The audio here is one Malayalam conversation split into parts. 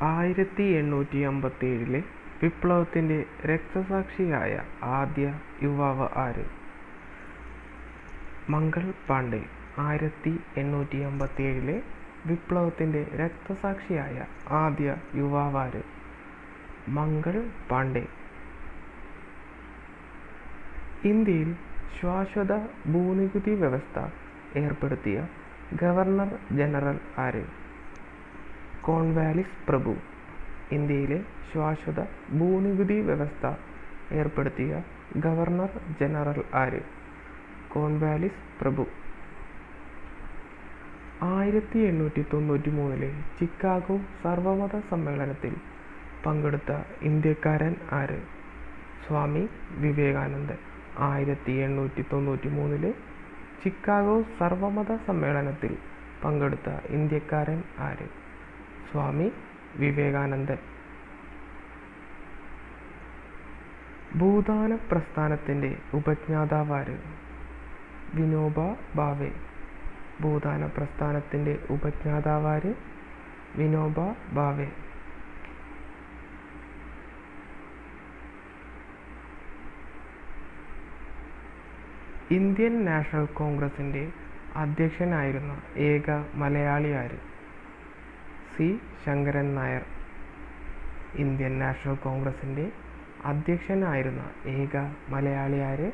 1857 വിപ്ലവത്തിന്റെ രക്തസാക്ഷിയായ ആദ്യ യുവാവ് ആര്? മംഗൾ പാണ്ഡെ. 1857 വിപ്ലവത്തിന്റെ രക്തസാക്ഷിയായ ആദ്യ യുവാവാര്? മംഗൾ പാണ്ഡെ. ഇന്ത്യയിൽ ശാശ്വത ഭൂനികുതി വ്യവസ്ഥ ഏർപ്പെടുത്തിയ ഗവർണർ ജനറൽ ആര്? കോൺവാലിസ് പ്രഭു. ഇന്ത്യയിലെ ശാശ്വത ഭൂനികുതി വ്യവസ്ഥ ഏർപ്പെടുത്തിയ ഗവർണർ ജനറൽ ആര്? കോൺവാലിസ് പ്രഭു. 1893 ചിക്കാഗോ സർവമത സമ്മേളനത്തിൽ പങ്കെടുത്ത ഇന്ത്യക്കാരൻ ആര്? സ്വാമി വിവേകാനന്ദൻ. 1893 ചിക്കാഗോ സർവമത സമ്മേളനത്തിൽ പങ്കെടുത്ത ഇന്ത്യക്കാരൻ ആര്? സ്വാമി വിവേകാനന്ദൻ. ഭൂദാന പ്രസ്ഥാനത്തിന്റെ ഉപജ്ഞാതാവാര്? വിനോബ ഭാവെ. ഭൂദാന പ്രസ്ഥാനത്തിന്റെ ഉപജ്ഞാതാവാര്? വിനോബ ഭാവെ. ഇന്ത്യൻ നാഷണൽ കോൺഗ്രസിന്റെ അധ്യക്ഷനായിരുന്ന ഏക മലയാളി ആര്? സി ശങ്കരൻ നായർ. ഇന്ത്യൻ നാഷണൽ കോൺഗ്രസിന്റെ അധ്യക്ഷനായിരുന്ന ഏക മലയാളി ആര്?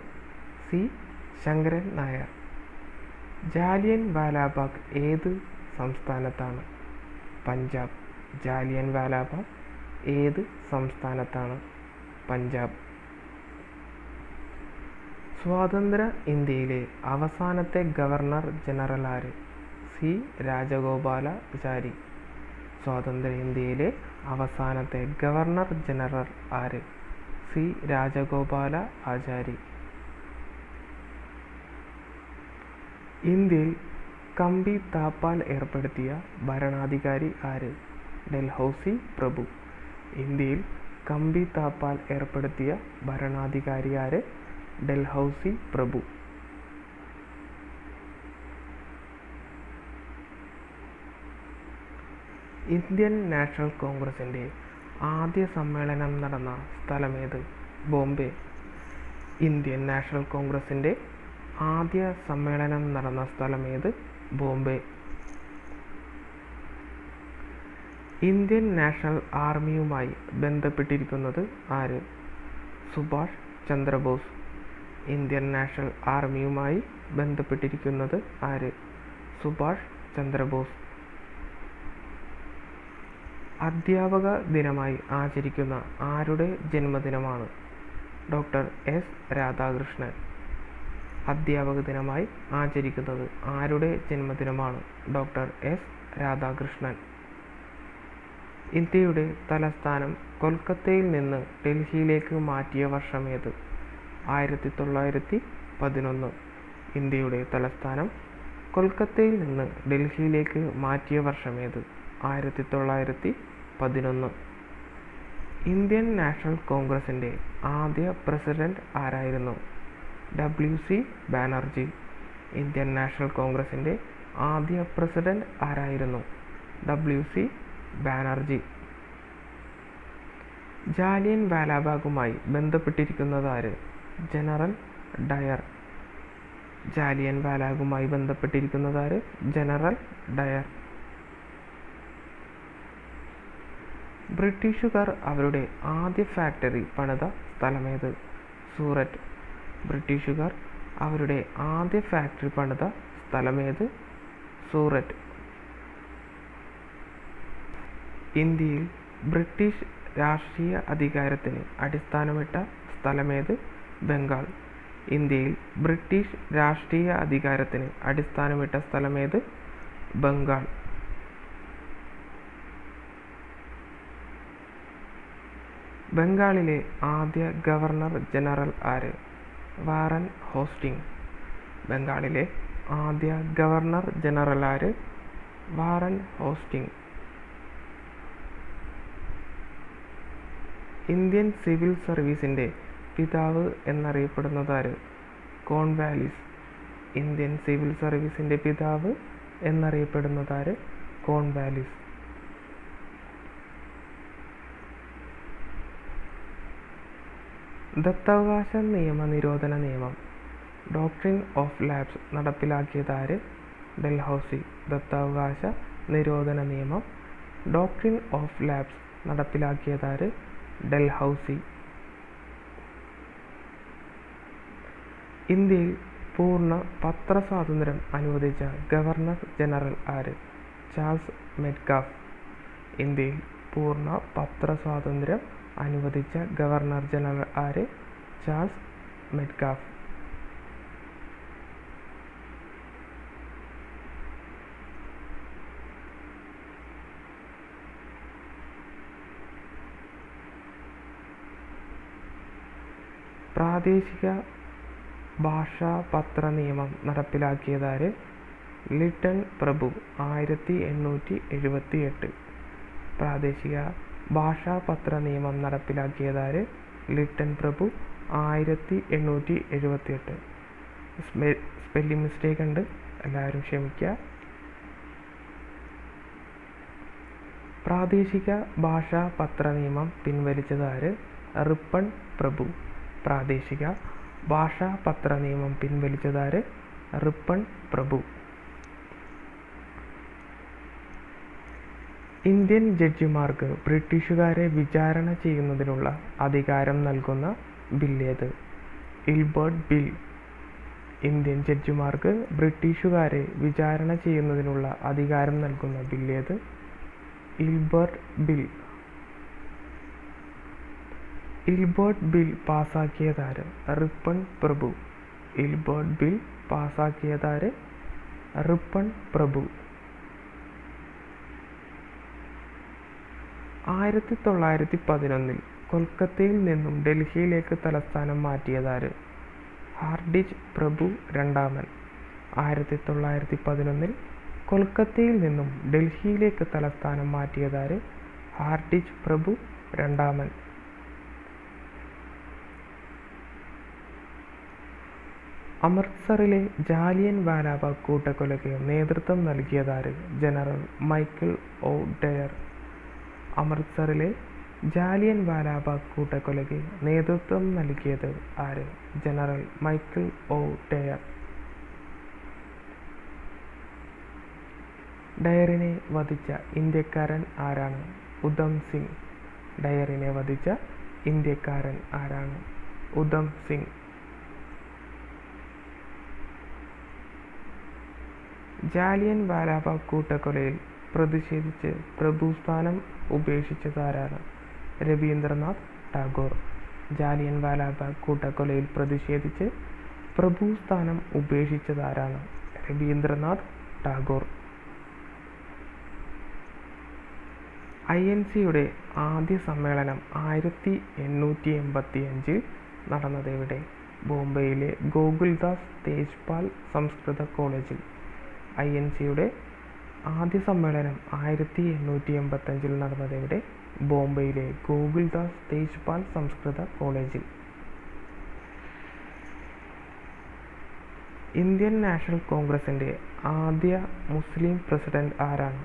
സി ശങ്കരൻ നായർ. ജാലിയൻ വാലാബാഗ് ഏത് സംസ്ഥാനത്താണ്? പഞ്ചാബ്. ജാലിയൻ വാലാബാഗ് ഏത് സംസ്ഥാനത്താണ്? പഞ്ചാബ്. സ്വാതന്ത്ര്യ ഇന്ത്യയിലെ അവസാനത്തെ ഗവർണർ ജനറൽ ആര്? സി രാജഗോപാലാചാരി. സ്വാതന്ത്ര്യ ഇന്ത്യയിലെ അവസാനത്തെ ഗവർണർ ജനറൽ ആര്? സി രാജഗോപാലാചാരി. ഇന്ത്യയിൽ കമ്പി താപ്പാൽ ഏർപ്പെടുത്തിയ ഭരണാധികാരി ആര്? ഡൽഹൌസി പ്രഭു. ഇന്ത്യയിൽ കമ്പി താപ്പാൽ ഏർപ്പെടുത്തിയ ഭരണാധികാരി ആര്? ഡൽഹൌസി പ്രഭു. ഇന്ത്യൻ നാഷണൽ കോൺഗ്രസിന്റെ ആദ്യ സമ്മേളനം നടന്ന സ്ഥലമേത്? ബോംബെ. ഇന്ത്യൻ നാഷണൽ കോൺഗ്രസിന്റെ ആദ്യ സമ്മേളനം നടന്ന സ്ഥലമേത്? ബോംബെ. ഇന്ത്യൻ നാഷണൽ ആർമിയുമായി ബന്ധപ്പെട്ടിരിക്കുന്നത് ആര്? സുഭാഷ് ചന്ദ്രബോസ്. ഇന്ത്യൻ നാഷണൽ ആർമിയുമായി ബന്ധപ്പെട്ടിരിക്കുന്നത് ആര്? സുഭാഷ് ചന്ദ്രബോസ്. അധ്യാപക ദിനമായി ആചരിക്കുന്ന ആരുടെ ജന്മദിനമാണ്? Doctor S Radhakrishnan. അധ്യാപക ദിനമായി ആചരിക്കുന്നത് ആരുടെ ജന്മദിനമാണ്? Doctor S Radhakrishnan. ഇന്ത്യയുടെ തലസ്ഥാനം കൊൽക്കത്തയിൽ നിന്ന് ഡൽഹിയിലേക്ക് മാറ്റിയ വർഷമേത്? 1911. ഇന്ത്യയുടെ തലസ്ഥാനം കൊൽക്കത്തയിൽ നിന്ന് ഡൽഹിയിലേക്ക് മാറ്റിയ വർഷമേത്? 1911. ഇന്ത്യൻ നാഷണൽ കോൺഗ്രസിന്റെ ആദ്യ പ്രസിഡന്റ് ആരായിരുന്നു? W.C. ബാനർജി. ഇന്ത്യൻ നാഷണൽ കോൺഗ്രസിന്റെ ആദ്യ പ്രസിഡന്റ് ആരായിരുന്നു? W.C. ബാനർജി. ജാലിയൻ വാലാബാഗുമായി ബന്ധപ്പെട്ടിരിക്കുന്നതാര്? General Dyer. ജാലിയൻ വാലാബാഗുമായി ബന്ധപ്പെട്ടിരിക്കുന്നതാര്? General Dyer. ബ്രിട്ടീഷുകാർ അവരുടെ ആദ്യ ഫാക്ടറി പണിത സ്ഥലമേത്? സൂററ്റ്. ബ്രിട്ടീഷുകാർ അവരുടെ ആദ്യ ഫാക്ടറി പണിത സ്ഥലമേത്? സൂററ്റ്. ഇന്ത്യയിൽ ബ്രിട്ടീഷ് രാഷ്ട്രീയ അധികാരത്തിന് അടിസ്ഥാനമിട്ട സ്ഥലമേത്? ബംഗാൾ. ഇന്ത്യയിൽ ബ്രിട്ടീഷ് രാഷ്ട്രീയ അധികാരത്തിന് അടിസ്ഥാനമിട്ട സ്ഥലമേത്? ബംഗാൾ. ബംഗാളിലെ ആദ്യ ഗവർണർ ജനറൽ ആര്? Warren hosting. ബംഗാളിലെ ആദ്യ ഗവർണർ ജനറൽ ആര്? Warren hosting. ഇന്ത്യൻ സിവിൽ സർവീസിന്റെ പിതാവ് എന്നറിയപ്പെടുന്നതാര്? കോൺവാലിസ്. ഇന്ത്യൻ സിവിൽ സർവീസിന്റെ പിതാവ് എന്നറിയപ്പെടുന്നതാര്? കോൺവാലിസ്. ദത്താവകാശ നിരോധന നിയമം ഡോക്ട്രിൻ ഓഫ് ലാപ്സ് നടപ്പിലാക്കിയതാര്? ഡൽഹൌസി. ദത്താവകാശ നിരോധന നിയമം ഡോക്ട്രിൻ ഓഫ് ലാപ്സ് നടപ്പിലാക്കിയതാര്? ഡൽഹൌസി. ഇന്ത്യയിൽ പൂർണ്ണ പത്രസ്വാതന്ത്ര്യം അനുവദിച്ച ഗവർണർ ജനറൽ ആര്? Charles Metcalfe. ഇന്ത്യയിൽ പൂർണ്ണ പത്രസ്വാതന്ത്ര്യം അനുവദിച്ച ഗവർണർ ജനറൽ ആര്? Charles Metcalfe. പ്രാദേശിക ഭാഷാ പത്ര നിയമം നടപ്പിലാക്കിയതാര്? ലിട്ടൺ പ്രഭു. 1878. പ്രാദേശിക ഭാഷാ പത്ര നിയമം നടപ്പിലാക്കിയതാര്? ലിട്ടൺ പ്രഭു. 1878. സ്പെല്ലിംഗ് മിസ്റ്റേക്ക് ഉണ്ട്, എല്ലാവരും ക്ഷമിക്കുക. പ്രാദേശിക ഭാഷാ പത്ര നിയമം പിൻവലിച്ചതാര്? റിപ്പൺ പ്രഭു. പ്രാദേശിക ഭാഷാ പത്ര നിയമം പിൻവലിച്ചതാര്? റിപ്പൺ പ്രഭു. ഇന്ത്യൻ ജഡ്ജിമാർക്ക് ബ്രിട്ടീഷുകാരെ വിചാരണ ചെയ്യുന്നതിനുള്ള അധികാരം നൽകുന്ന ബില്ലേത്? Ilbert bill. ഇന്ത്യൻ ജഡ്ജിമാർക്ക് ബ്രിട്ടീഷുകാരെ വിചാരണ ചെയ്യുന്നതിനുള്ള അധികാരം നൽകുന്ന ബില്ലേത്? Ilbert bill. ഇൽബർട്ട് ബിൽ പാസാക്കിയതാര്? റിപ്പൺ പ്രഭു. ഇൽബർട്ട് ബിൽ പാസാക്കിയതാര്? റിപ്പൺ പ്രഭു. 1911 കൊൽക്കത്തയിൽ നിന്നും ഡൽഹിയിലേക്ക് തലസ്ഥാനം മാറ്റിയതാര്? ഹാർഡിഞ്ച് പ്രഭു രണ്ടാമൻ. 1911 കൊൽക്കത്തയിൽ നിന്നും ഡൽഹിയിലേക്ക് തലസ്ഥാനം മാറ്റിയതാര്? ഹാർഡിഞ്ച് പ്രഭു രണ്ടാമൻ. അമൃത്സറിലെ ജാലിയൻ വാലാബാഗ് കൂട്ടക്കൊലയ്ക്ക് നേതൃത്വം നൽകിയതാര്? General Michael O'Dwyer. അമൃത്സറിലെ ജാലിയൻ വാലാബാഗ് കൂട്ടക്കൊലയ്ക്ക് നേതൃത്വം നൽകിയത് ആര്? General Michael O'Dwyer. ഡയറിനെ വധിച്ച ഇന്ത്യക്കാരൻ ആരാണ്? ഉധം സിംഗ്. ഡയറിനെ വധിച്ച ഇന്ത്യക്കാരൻ ആരാണ്? ഉധം സിംഗ്. ജാലിയൻ വാലാബാഗ് കൂട്ടക്കൊലയിൽ പ്രതിഷേധിച്ച് പ്രഭുസ്ഥാനം ഉപേക്ഷിച്ചതാരാണ്? രവീന്ദ്രനാഥ് ടാഗോർ. ജാലിയൻ വാലാബാഗ് കൂട്ടക്കൊലയിൽ പ്രതിഷേധിച്ച് പ്രഭുസ്ഥാനം ഉപേക്ഷിച്ചതാരാണ്? രവീന്ദ്രനാഥ് ടാഗോർ. INCയുടെ ആദ്യ സമ്മേളനം 1885 നടന്നതെവിടെ? ബോംബെയിലെ ഗോകുൽദാസ് തേജ്പാൽ സംസ്കൃത കോളേജിൽ. INCയുടെ ആദ്യ സമ്മേളനം 1885 നടന്നതെവിടെ? ബോംബെയിലെ ഗോകുൽദാസ് തേജ്പാൽ സംസ്കൃത കോളേജിൽ. ഇന്ത്യൻ നാഷണൽ കോൺഗ്രസിന്റെ ആദ്യ മുസ്ലിം പ്രസിഡന്റ് ആരാണ്?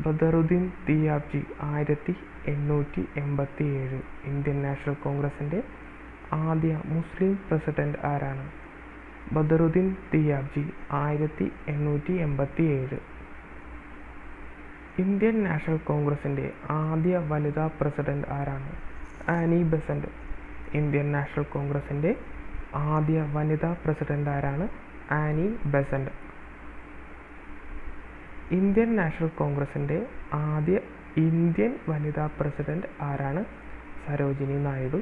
ബദറുദ്ദീൻ ദിയാബ്ജി. 1887. ഇന്ത്യൻ നാഷണൽ കോൺഗ്രസിന്റെ ആദ്യ മുസ്ലിം പ്രസിഡന്റ് ആരാണ്? ബദറുദ്ദീൻ ദിയാബ്ജി. 1887. ഇന്ത്യൻ നാഷണൽ കോൺഗ്രസിന്റെ ആദ്യ വനിതാ പ്രസിഡന്റ് ആരാണ്? Annie Besant. ഇന്ത്യൻ നാഷണൽ കോൺഗ്രസിന്റെ ആദ്യ വനിതാ പ്രസിഡന്റ് ആരാണ്? Annie Besant. ഇന്ത്യൻ നാഷണൽ കോൺഗ്രസിന്റെ ആദ്യ ഇന്ത്യൻ വനിതാ പ്രസിഡന്റ് ആരാണ്? സരോജിനി നായിഡു.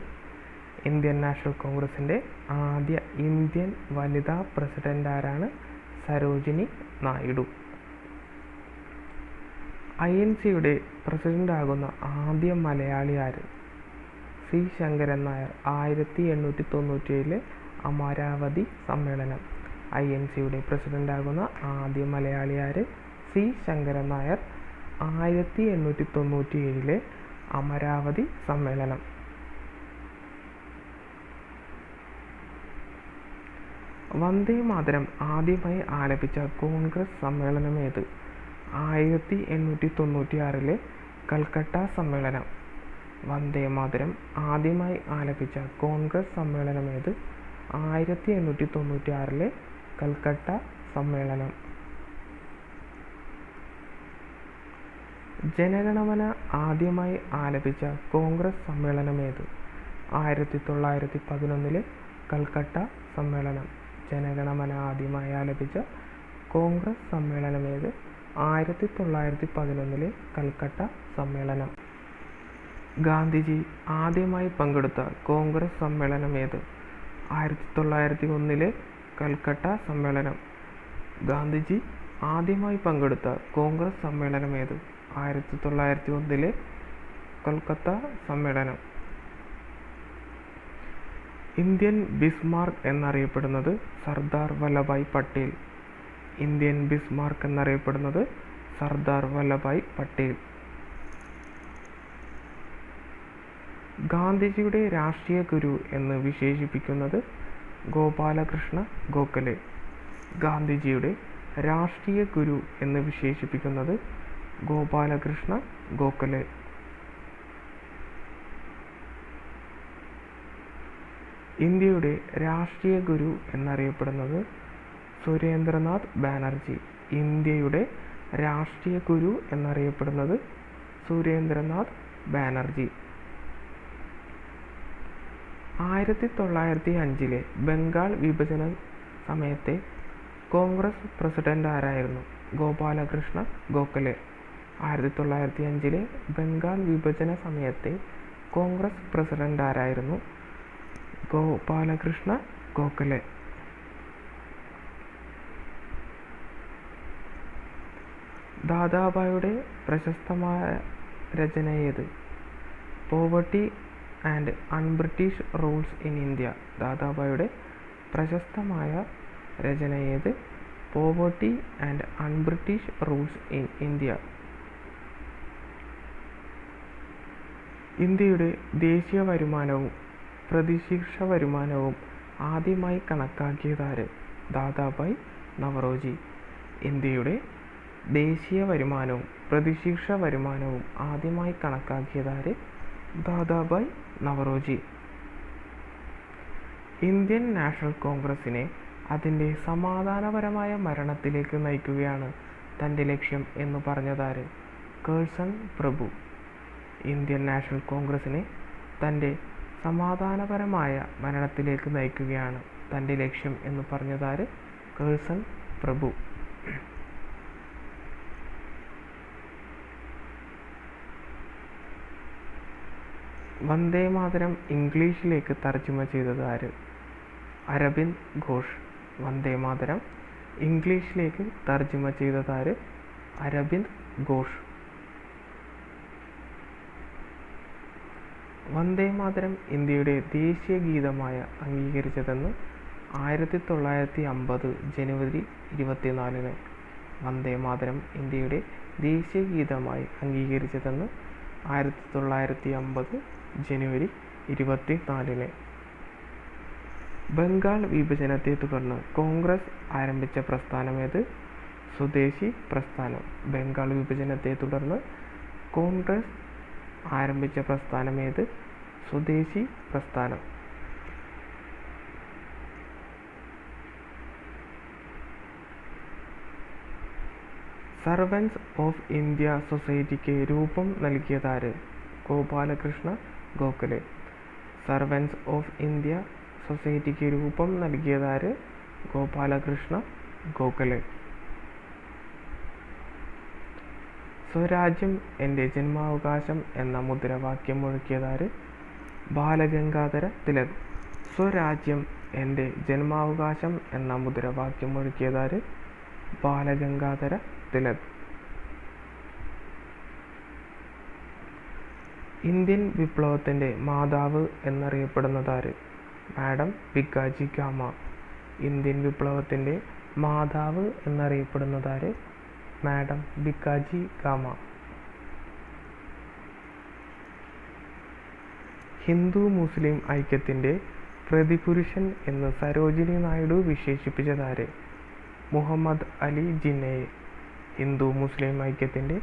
ഇന്ത്യൻ നാഷണൽ കോൺഗ്രസിന്റെ ആദ്യ ഇന്ത്യൻ വനിതാ പ്രസിഡന്റ് ആരാണ്? സരോജിനി നായിഡു. INCയുടെ പ്രസിഡന്റാകുന്ന ആദ്യ മലയാളി ആര്? സി ശങ്കരൻ നായർ. 1897 അമരാവതി സമ്മേളനം. INCയുടെ പ്രസിഡന്റാകുന്ന ആദ്യ മലയാളി ആര്? സി ശങ്കരൻ നായർ. 1897 അമരാവതി സമ്മേളനം. വന്ദേ മാതരം ആദ്യമായി ആലപിച്ച കോൺഗ്രസ് സമ്മേളനം ഏത്? 1896 കൽക്കട്ട സമ്മേളനം. വന്ദേ മാതരം ആദ്യമായി ആലപിച്ച കോൺഗ്രസ് സമ്മേളനമേത്? 1896 കൽക്കട്ട സമ്മേളനം. ജനഗണമന ആദ്യമായി ആലപിച്ച കോൺഗ്രസ് സമ്മേളനമേത്? 1911 കൽക്കട്ട സമ്മേളനം. ജനഗണമന ആദ്യമായി ആലപിച്ച കോൺഗ്രസ് സമ്മേളനമേത്? 1911 കൽക്കട്ട സമ്മേളനം. ഗാന്ധിജി ആദ്യമായി പങ്കെടുത്ത കോൺഗ്രസ് സമ്മേളനമേത്? 1901 കൽക്കട്ട സമ്മേളനം. ഗാന്ധിജി ആദ്യമായി പങ്കെടുത്ത കോൺഗ്രസ് സമ്മേളനമേത്? 1901 കൊൽക്കത്ത സമ്മേളനം. ഇന്ത്യൻ ബിസ്മാർക്ക് എന്നറിയപ്പെടുന്നത്? സർദാർ വല്ലഭായ് പട്ടേൽ. ഇന്ത്യൻ ബിസ്മാർക്ക് എന്നറിയപ്പെടുന്നത്? സർദാർ വല്ലഭായ് പട്ടേൽ. ഗാന്ധിജിയുടെ രാഷ്ട്രീയ ഗുരു എന്ന് വിശേഷിപ്പിക്കുന്നത്? ഗോപാലകൃഷ്ണ ഗോഖലെ. ഗാന്ധിജിയുടെ രാഷ്ട്രീയ ഗുരു എന്ന് വിശേഷിപ്പിക്കുന്നത്? ഗോപാലകൃഷ്ണ ഗോഖലെ. ഇന്ത്യയുടെ രാഷ്ട്രീയ ഗുരു എന്നറിയപ്പെടുന്നത്? സുരേന്ദ്രനാഥ് ബാനർജി. ഇന്ത്യയുടെ രാഷ്ട്രീയ ഗുരു എന്നറിയപ്പെടുന്നത്? സുരേന്ദ്രനാഥ് ബാനർജി. 1905 ബംഗാൾ വിഭജന സമയത്തെ കോൺഗ്രസ് പ്രസിഡന്റ് ആരായിരുന്നു? ഗോപാലകൃഷ്ണ ഗോഖലെ. 1905 ബംഗാൾ വിഭജന സമയത്തെ കോൺഗ്രസ് പ്രസിഡന്റ് ആരായിരുന്നു? ഗോപാലകൃഷ്ണ ഗോഖലെ. ദാദാബായുടെ പ്രശസ്തമായ രചന ഏത്? Poverty and unBritish rules in India. ദാദാബായുടെ പ്രശസ്തമായ രചന ഏത്? Poverty and unBritish rules in India. ഇന്ത്യയുടെ ദേശീയ വരുമാനവും പ്രതിശീർഷ വരുമാനവും ആദ്യമായി കണക്കാക്കിയതാര്? ദാദാബായ് നവറോജി. ഇന്ത്യയുടെ ദേശീയ വരുമാനവും പ്രതിശീർഷ വരുമാനവും ആദ്യമായി കണക്കാക്കിയതാര്? ദാദാബായ് നവറോജി. ഇന്ത്യൻ നാഷണൽ കോൺഗ്രസിനെ അതിൻ്റെ സമാധാനപരമായ മരണത്തിലേക്ക് നയിക്കുകയാണ് തൻ്റെ ലക്ഷ്യം എന്ന് പറഞ്ഞതാര്? കേഴ്സൺ പ്രഭു. ഇന്ത്യൻ നാഷണൽ കോൺഗ്രസിനെ തൻ്റെ സമാധാനപരമായ മരണത്തിലേക്ക് നയിക്കുകയാണ് തൻ്റെ ലക്ഷ്യം എന്ന് പറഞ്ഞതാര്? കേഴ്സൺ പ്രഭു. വന്ദേ മാതരം ഇംഗ്ലീഷിലേക്ക് തർജ്ജമ ചെയ്തത് ആര്? അരബിന്ദ് ഘോഷ്. വന്ദേ മാതരം ഇംഗ്ലീഷിലേക്ക് തർജ്ജമ ചെയ്തത് ആര്? അരബിന്ദ് ഘോഷ്. വന്ദേ മാതരം ഇന്ത്യയുടെ ദേശീയ ഗീതമായി അംഗീകരിച്ചതെന്ന്? 1950 ജനുവരി 24. വന്ദേ മാതരം ഇന്ത്യയുടെ ദേശീയ ഗീതമായി അംഗീകരിച്ചതെന്ന്? 1950 ജനുവരി 24. ബംഗാൾ വിഭജനത്തെ തുടർന്ന് കോൺഗ്രസ് ആരംഭിച്ച പ്രസ്ഥാനമേത്? സ്വദേശി പ്രസ്ഥാനം. ബംഗാൾ വിഭജനത്തെ തുടർന്ന് കോൺഗ്രസ് ആരംഭിച്ച പ്രസ്ഥാനമേത്? സ്വദേശി പ്രസ്ഥാനം. സർവൻസ് ഓഫ് ഇന്ത്യ സൊസൈറ്റിക്ക് രൂപം നൽകിയതാര്? Gopalakrishna Gokhale. Servants of India സൊസൈറ്റിക്ക് രൂപം നൽകിയതാര്? ഗോപാലകൃഷ്ണ ഗോഖലെ. സ്വരാജ്യം എൻ്റെ ജന്മാവകാശം എന്ന മുദ്രാവാക്യം മുഴക്കിയതാര്? ബാലഗംഗാധര തിലക്. സ്വരാജ്യം എൻ്റെ ജന്മാവകാശം എന്ന മുദ്രാവാക്യം മുഴക്കിയതാര്? ബാലഗംഗാധര തിലക്. ഇന്ത്യൻ വിപ്ലവത്തിൻ്റെ മാതാവ് എന്നറിയപ്പെടുന്നതാര്? മാഡം ഭിക്കാജി കാമ. ഇന്ത്യൻ വിപ്ലവത്തിൻ്റെ മാതാവ് എന്നറിയപ്പെടുന്നതാര്? മാഡം ഭിക്കാജി കാമ. ഹിന്ദു മുസ്ലിം ഐക്യത്തിൻ്റെ പ്രതിപുരുഷൻ എന്ന് സരോജിനി നായിഡു വിശേഷിപ്പിച്ചതാര്? മുഹമ്മദ് അലി ജിന്നയെ. ഹിന്ദു മുസ്ലിം ഐക്യത്തിൻ്റെ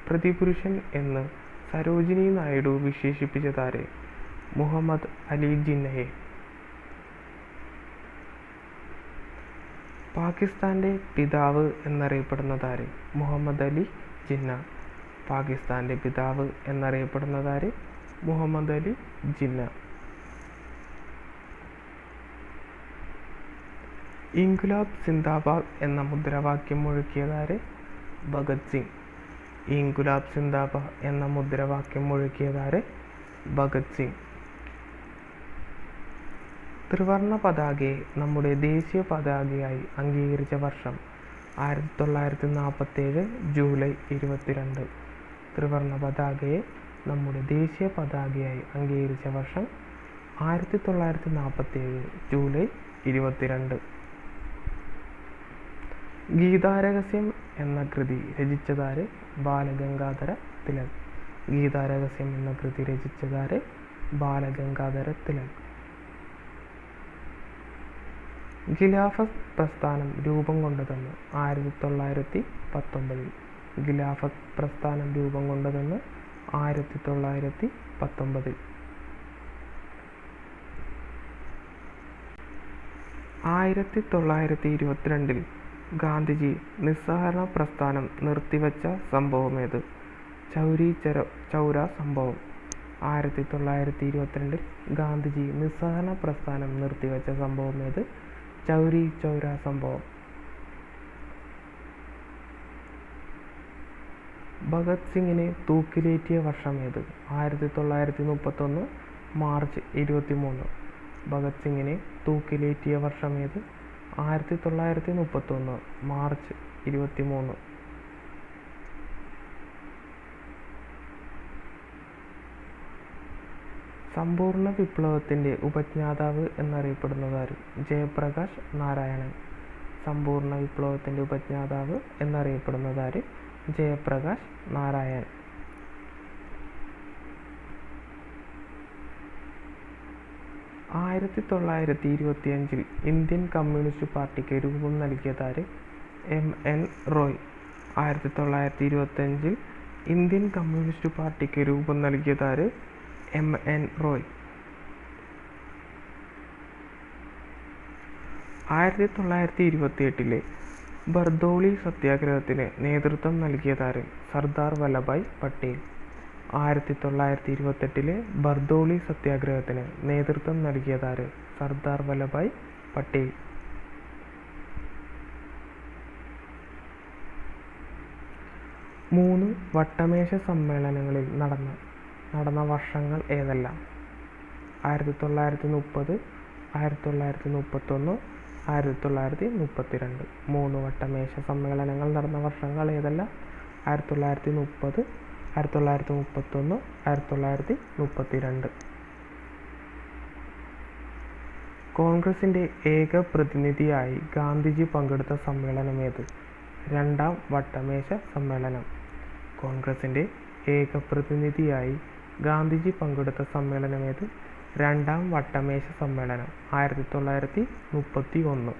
പ്രതിപുരുഷൻ എന്ന് സരോജിനി നായിഡു വിശേഷിപ്പിച്ചതാരെ? മുഹമ്മദ് അലി ജിന്നയെ. പാകിസ്ഥാന്റെ പിതാവ് എന്നറിയപ്പെടുന്നതാര്? മുഹമ്മദ് അലി ജിന്ന. പാകിസ്ഥാന്റെ പിതാവ് എന്നറിയപ്പെടുന്നതാര്? മുഹമ്മദ് അലി ജിന്ന. ഇൻകുലാബ് സിന്ദാബാദ് എന്ന മുദ്രാവാക്യം മുഴക്കിയതാര്? ഭഗത് സിംഗ്. ഇൻകുലാബ് സിന്ദാബാദ് എന്ന മുദ്രാവാക്യം മുഴക്കിയതാര്? ഭഗത് സിംഗ്. ത്രിവർണ പതാകയെ നമ്മുടെ ദേശീയ പതാകയായി അംഗീകരിച്ച വർഷം? 1947 ജൂലൈ 22. ത്രിവർണ പതാകയെ നമ്മുടെ ദേശീയ പതാകയായി അംഗീകരിച്ച വർഷം 1947 ജൂലൈ 22. ഗീതാരഹസ്യം എന്ന കൃതി രചിച്ചതാര്? ബാലഗംഗാധര തിലക്. ഗീതാരഹസ്യം എന്ന കൃതി രചിച്ചതാര്? ബാലഗംഗാധര തിലക്. ഖിലാഫത്ത് പ്രസ്ഥാനം രൂപം കൊണ്ടതെന്ന്? 1919. ഖിലാഫത്ത് പ്രസ്ഥാനം രൂപം കൊണ്ടതെന്ന്? 1919. 1922 ഗാന്ധിജി നിസ്സഹകരണ പ്രസ്ഥാനം നിർത്തിവച്ച സംഭവമേത്? ചൗരി ചൗര സംഭവം. 1922 ഗാന്ധിജി നിസ്സഹകരണ പ്രസ്ഥാനം നിർത്തിവച്ച സംഭവമേത്? ചൗരി ചൗര സംഭവം. ഭഗത് സിംഗിനെ തൂക്കിലേറ്റിയ വർഷമേത്? 1931 മാർച്ച് 23. ഭഗത് സിംഗിനെ തൂക്കിലേറ്റിയ വർഷമേത്? 1931 മാർച്ച് 23. സമ്പൂർണ്ണ വിപ്ലവത്തിന്റെ ഉപജ്ഞാതാവ് എന്നറിയപ്പെടുന്നതാര്? ജയപ്രകാശ് നാരായണൻ. സമ്പൂർണ്ണ വിപ്ലവത്തിന്റെ ഉപജ്ഞാതാവ് എന്നറിയപ്പെടുന്നതാര്? ജയപ്രകാശ് നാരായൺ. ആയിരത്തി 1925 ഇന്ത്യൻ കമ്മ്യൂണിസ്റ്റ് പാർട്ടിക്ക് രൂപം നൽകിയതാര്? MN റോയ്. 1925 ഇന്ത്യൻ കമ്മ്യൂണിസ്റ്റ് പാർട്ടിക്ക് രൂപം നൽകിയതാര്? MN റോയ്. 1928 ബർദോളി സത്യാഗ്രഹത്തിന് നേതൃത്വം നൽകിയതാര്? സർദാർ വല്ലഭായ് പട്ടേൽ. 1928 ബർദോളി സത്യാഗ്രഹത്തിന് നേതൃത്വം നൽകിയതാര്? സർദാർ വല്ലഭായ് പട്ടേൽ. മൂന്ന് വട്ടമേശ സമ്മേളനങ്ങളിൽ നടന്ന വർഷങ്ങൾ ഏതെല്ലാം? 1930, 1931, 1932. മൂന്ന് വട്ടമേശ സമ്മേളനങ്ങൾ നടന്ന വർഷങ്ങൾ ഏതെല്ലാം? 1930, 1931, 1932. കോൺഗ്രസിന്റെ ഏക പ്രതിനിധിയായി ഗാന്ധിജി പങ്കെടുത്ത സമ്മേളനമേത്? രണ്ടാം വട്ടമേശ സമ്മേളനം. കോൺഗ്രസിന്റെ ഏക പ്രതിനിധിയായി ഗാന്ധിജി പങ്കെടുത്ത സമ്മേളനമേത്? രണ്ടാം വട്ടമേശ സമ്മേളനം. 1931.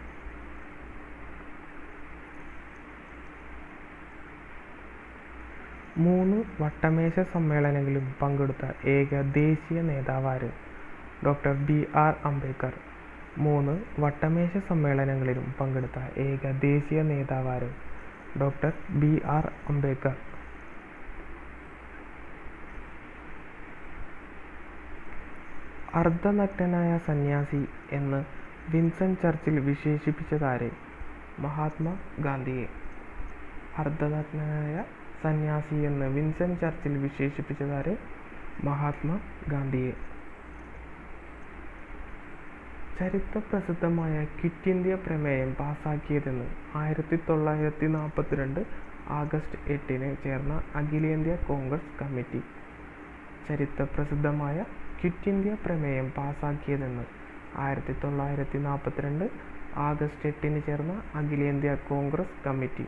മൂന്ന് വട്ടമേശ സമ്മേളനങ്ങളിലും പങ്കെടുത്ത ഏക ദേശീയ നേതാവാര്? Doctor BR Ambedkar. മൂന്ന് വട്ടമേശ സമ്മേളനങ്ങളിലും പങ്കെടുത്ത ഏക ദേശീയ നേതാവാര്? Doctor BR Ambedkar. അർദ്ധനഗ്നനായ സന്യാസി എന്ന് വിൻസ്റ്റൺ ചർച്ചിൽ വിശേഷിപ്പിച്ചതാരെ? മഹാത്മാ ഗാന്ധിയെ. അർദ്ധനഗ്നനായ സന്യാസി എന്ന് വിൻസ്റ്റൺ ചർച്ചിൽ വിശേഷിപ്പിച്ചതാരെ? മഹാത്മാ ഗാന്ധിയെ. ചരിത്രപ്രസിദ്ധമായ ക്വിറ്റ് ഇന്ത്യ പ്രമേയം പാസാക്കിയതെന്ന്? 1942 ആഗസ്റ്റ് 8 ചേർന്ന അഖിലേന്ത്യാ കോൺഗ്രസ് കമ്മിറ്റി. ചരിത്രപ്രസിദ്ധമായ ക്വിറ്റ് ഇന്ത്യ പ്രമേയം പാസാക്കിയതെന്ന്? 1942 ആഗസ്റ്റ് 8 ചേർന്ന അഖിലേന്ത്യാ കോൺഗ്രസ് കമ്മിറ്റി.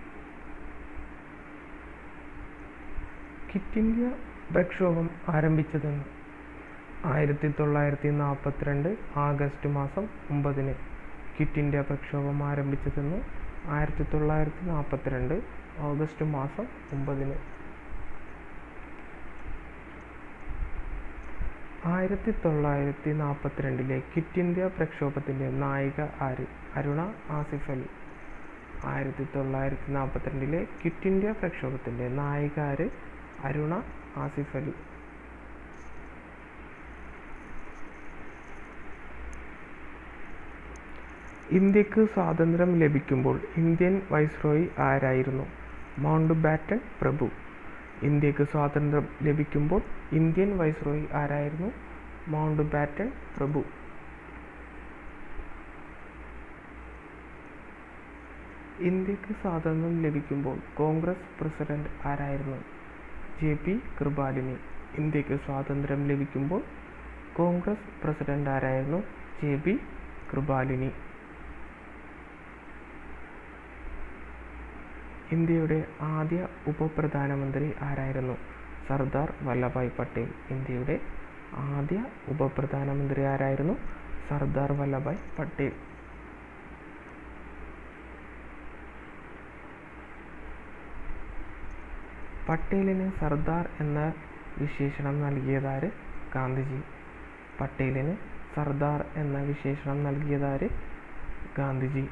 ക്വിറ്റ് ഇന്ത്യ പ്രക്ഷോഭം ആരംഭിച്ചതെന്ന്? 1942 ആഗസ്റ്റ് മാസം 9. ക്വിറ്റ് ഇന്ത്യ പ്രക്ഷോഭം ആരംഭിച്ചതെന്ന്? 1942 ഓഗസ്റ്റ് മാസം 9. 1942 ക്വിറ്റ് ഇന്ത്യ പ്രക്ഷോഭത്തിൻ്റെ നായിക ആര്? അരുണ ആസിഫ് അലി. 1942 ക്വിറ്റ് ഇന്ത്യ പ്രക്ഷോഭത്തിൻ്റെ നായിക ആര്? അരുണ ആസിഫ് അലി. ഇന്ത്യക്ക് സ്വാതന്ത്ര്യം ലഭിക്കുമ്പോൾ ഇന്ത്യൻ വൈസ്രോയി ആരായിരുന്നു? മൗണ്ട് ബാറ്റൻ പ്രഭു. ഇന്ത്യക്ക് സ്വാതന്ത്ര്യം ലഭിക്കുമ്പോൾ ഇന്ത്യൻ വൈസ്രോയി ആരായിരുന്നു? മൗണ്ട് ബാറ്റൻ പ്രഭു. ഇന്ത്യക്ക് സ്വാതന്ത്ര്യം ലഭിക്കുമ്പോൾ കോൺഗ്രസ് പ്രസിഡന്റ് ആരായിരുന്നു? JP കൃപാലിനി. ഇന്ത്യക്ക് സ്വാതന്ത്ര്യം ലഭിക്കുമ്പോൾ കോൺഗ്രസ് പ്രസിഡന്റ് ആരായിരുന്നു? JP കൃപാലിനി. ഇന്ത്യയുടെ ആദ്യ ഉപപ്രധാനമന്ത്രി ആരായിരുന്നു? സർദാർ വല്ലഭായ് പട്ടേൽ. ഇന്ത്യയുടെ ആദ്യ ഉപപ്രധാനമന്ത്രി ആരായിരുന്നു? സർദാർ വല്ലഭായ് പട്ടേൽ. പട്ടേലിന് സർദാർ എന്ന വിശേഷണം നൽകിയതാര്? ഗാന്ധിജി. പട്ടേലിന് സർദാർ എന്ന വിശേഷണം നൽകിയതാര്? ഗാന്ധിജി.